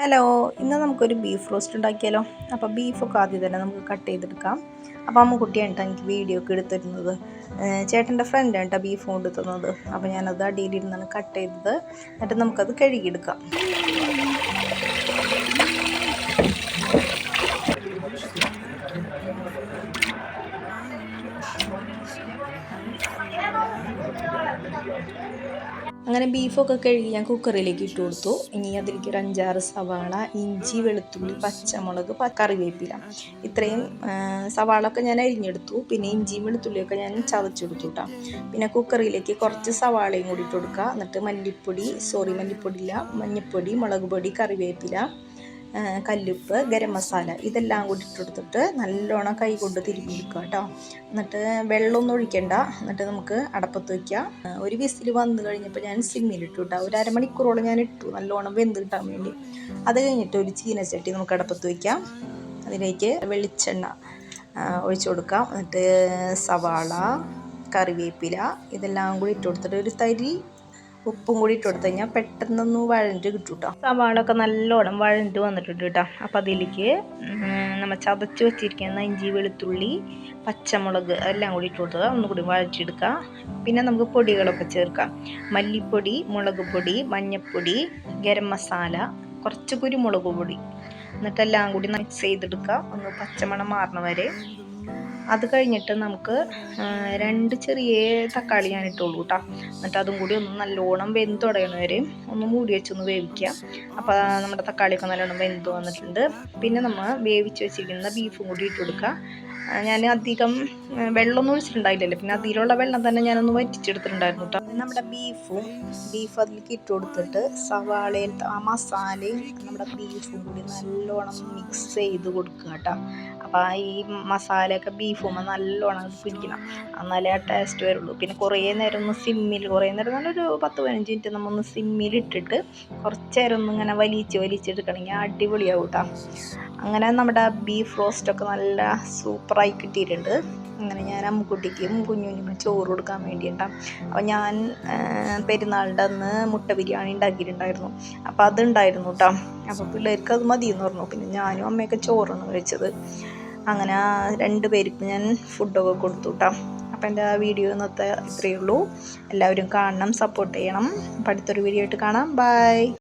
Hello, ഇന്ന് നമുക്കൊരു beef roast ഉണ്ടാക്കിയാലോ. അപ്പോൾ ബീഫൊക്കെ ആദ്യം തന്നെ നമുക്ക് കട്ട് ചെയ്തെടുക്കാം. അപ്പോൾ അമ്മുക്കുട്ടിയാണ് കേട്ടോ എനിക്ക് വീഡിയോ ഒക്കെ എടുത്തിരുന്നത്. ചേട്ടൻ്റെ ഫ്രണ്ടാണ് കേട്ടോ ബീഫ് കൊണ്ട് തന്നത്. അപ്പോൾ ഞാനത് അടിയിലിരുന്നാണ് കട്ട് ചെയ്തത്. എന്നിട്ട് നമുക്കത് കഴുകിയെടുക്കാം. അങ്ങനെ ബീഫൊക്കെ കഴുകി ഞാൻ കുക്കറിലേക്ക് ഇട്ട് കൊടുത്തു. ഇനി അതിലേക്ക് ഒരു 5-6 സവാള, ഇഞ്ചി, വെളുത്തുള്ളി, പച്ചമുളക്, കറിവേപ്പില, ഇത്രയും സവാളൊക്കെ ഞാൻ അരിഞ്ഞെടുത്തു. പിന്നെ ഇഞ്ചിയും വെളുത്തുള്ളിയൊക്കെ ഞാൻ ചതച്ചെടുത്തു കേട്ടോ. പിന്നെ കുക്കറിലേക്ക് കുറച്ച് സവാളയും കൂടി ഇട്ട് കൊടുക്കുക. എന്നിട്ട് മല്ലിപ്പൊടിയില്ല, മഞ്ഞൾപ്പൊടി, മുളക് പൊടി, കറിവേപ്പില, കല്ലുപ്പ്, ഗരം മസാല ഇതെല്ലാം കൂടി ഇട്ടെടുത്തിട്ട് നല്ലോണം കൈ കൊണ്ട് തിരുമ്മിയെടുക്കുക കേട്ടോ. എന്നിട്ട് വെള്ളമൊന്നും ഒഴിക്കണ്ട. എന്നിട്ട് നമുക്ക് അടപ്പത്ത് വയ്ക്കാം. ഒരു വിസിൽ വന്നു കഴിഞ്ഞപ്പോൾ ഞാൻ സിമ്മിലിട്ടു കേട്ടോ. ഒരു അരമണിക്കൂറോളം ഞാൻ ഇട്ടു നല്ലോണം വെന്ത് കിട്ടാൻ വേണ്ടി. അത് കഴിഞ്ഞിട്ട് ഒരു ചീനച്ചട്ടി നമുക്ക് അടപ്പത്ത് വയ്ക്കാം. അതിലേക്ക് വെളിച്ചെണ്ണ ഒഴിച്ചു കൊടുക്കാം. എന്നിട്ട് സവാള, കറിവേപ്പില ഇതെല്ലാം കൂടി ഇട്ട് കൊടുത്തിട്ട് ഒരു തരി ഉപ്പും കൂടി ഇട്ട് കൊടുത്തു കഴിഞ്ഞാൽ പെട്ടെന്നൊന്ന് വഴണ്ട് കിട്ടും കേട്ടോ. സവാളൊക്കെ നല്ലോണം വഴണ്ട് വന്നിട്ടുണ്ട് കേട്ടോ. അപ്പം അതിലേക്ക് നമ്മൾ ചതച്ച് വെച്ചിരിക്കുന്ന ഇഞ്ചി, വെളുത്തുള്ളി, പച്ചമുളക് എല്ലാം കൂടി ഇട്ട് കൊടുക്കുക. ഒന്നുകൂടി വഴറ്റിയെടുക്കുക. പിന്നെ നമുക്ക് പൊടികളൊക്കെ ചേർക്കാം. മല്ലിപ്പൊടി, മുളക് പൊടി, മഞ്ഞൾപ്പൊടി, ഗരം മസാല, കുറച്ച് കുരുമുളക് പൊടി, എന്നിട്ടെല്ലാം കൂടി മിക്സ് ചെയ്തെടുക്കുക. ഒന്ന് പച്ചമണം മാറണ വരെ. അത് കഴിഞ്ഞിട്ട് നമുക്ക് 2 ചെറിയ തക്കാളി ഞാൻ ഇട്ടുള്ളൂ കേട്ടോ. എന്നിട്ട് അതും കൂടി ഒന്ന് നല്ലോണം വെന്ത് തുടങ്ങണ വരെ ഒന്ന് മൂടി വെച്ചൊന്ന് വേവിക്കുക. അപ്പോൾ നമ്മുടെ തക്കാളിയൊക്കെ നല്ലോണം വെന്ത് വന്നിട്ടുണ്ട്. പിന്നെ നമ്മൾ വേവിച്ച് വെച്ചിരിക്കുന്ന ബീഫും കൂടി ഇട്ട് കൊടുക്കുക. ഞാൻ അധികം വെള്ളമൊന്നും ഒഴിച്ചിട്ടുണ്ടായില്ലല്ലോ. പിന്നെ അതിലുള്ള വെള്ളം തന്നെ ഞാനൊന്ന് വറ്റിച്ചെടുത്തിട്ടുണ്ടായിരുന്നു കേട്ടോ. നമ്മുടെ ബീഫ് അതിലേക്ക് ഇട്ട് കൊടുത്തിട്ട് സവാളയിൽ ആ മസാലയും നമ്മുടെ ബീഫും കൂടി നല്ലോണം മിക്സ് ചെയ്ത് കൊടുക്കുക കേട്ടോ. അപ്പോൾ ഈ മസാലയൊക്കെ ബീഫുമ്പോൾ നല്ലോണം പിടിക്കണം, എന്നാലേ ആ ടേസ്റ്റ് വരുള്ളൂ. പിന്നെ കുറേ നേരം നല്ലൊരു 10-15 മിനിറ്റ് നമ്മൊന്ന് സിമ്മിലിട്ടിട്ട് കുറച്ച് നേരം ഒന്ന് ഇങ്ങനെ വലിച്ചെടുക്കണമെങ്കിൽ അടിപൊളിയാവും കേട്ടോ. അങ്ങനെ നമ്മുടെ ബീഫ് റോസ്റ്റൊക്കെ നല്ല സൂപ്പറായി കിട്ടിയിട്ടുണ്ട്. അങ്ങനെ ഞാൻ അമ്മുക്കുട്ടിക്കും കുഞ്ഞുകുഞ്ഞിനും ചോറ് കൊടുക്കാൻ വേണ്ടിയിട്ടാണ്. അപ്പോൾ ഞാൻ പെരുന്നാളിൻ്റെ അന്ന് മുട്ട ബിരിയാണി ഉണ്ടാക്കിയിട്ടുണ്ടായിരുന്നു. അപ്പോൾ അതുണ്ടായിരുന്നു കേട്ടോ. അപ്പോൾ പിള്ളേർക്ക് അത് മതിയെന്ന് പറഞ്ഞു. പിന്നെ ഞാനും അമ്മയൊക്കെ ചോറാണ് കഴിച്ചത്. അങ്ങനെ 2 പേർക്ക് ഞാൻ ഫുഡൊക്കെ കൊടുത്തു കേട്ടോ. അപ്പോൾ എൻ്റെ വീഡിയോ ഇന്നത്തെ ഇത്രയേ ഉള്ളൂ. എല്ലാവരും കാണണം, സപ്പോർട്ട് ചെയ്യണം. അപ്പോൾ അടുത്തൊരു വീഡിയോ ആയിട്ട് കാണാം. ബൈ.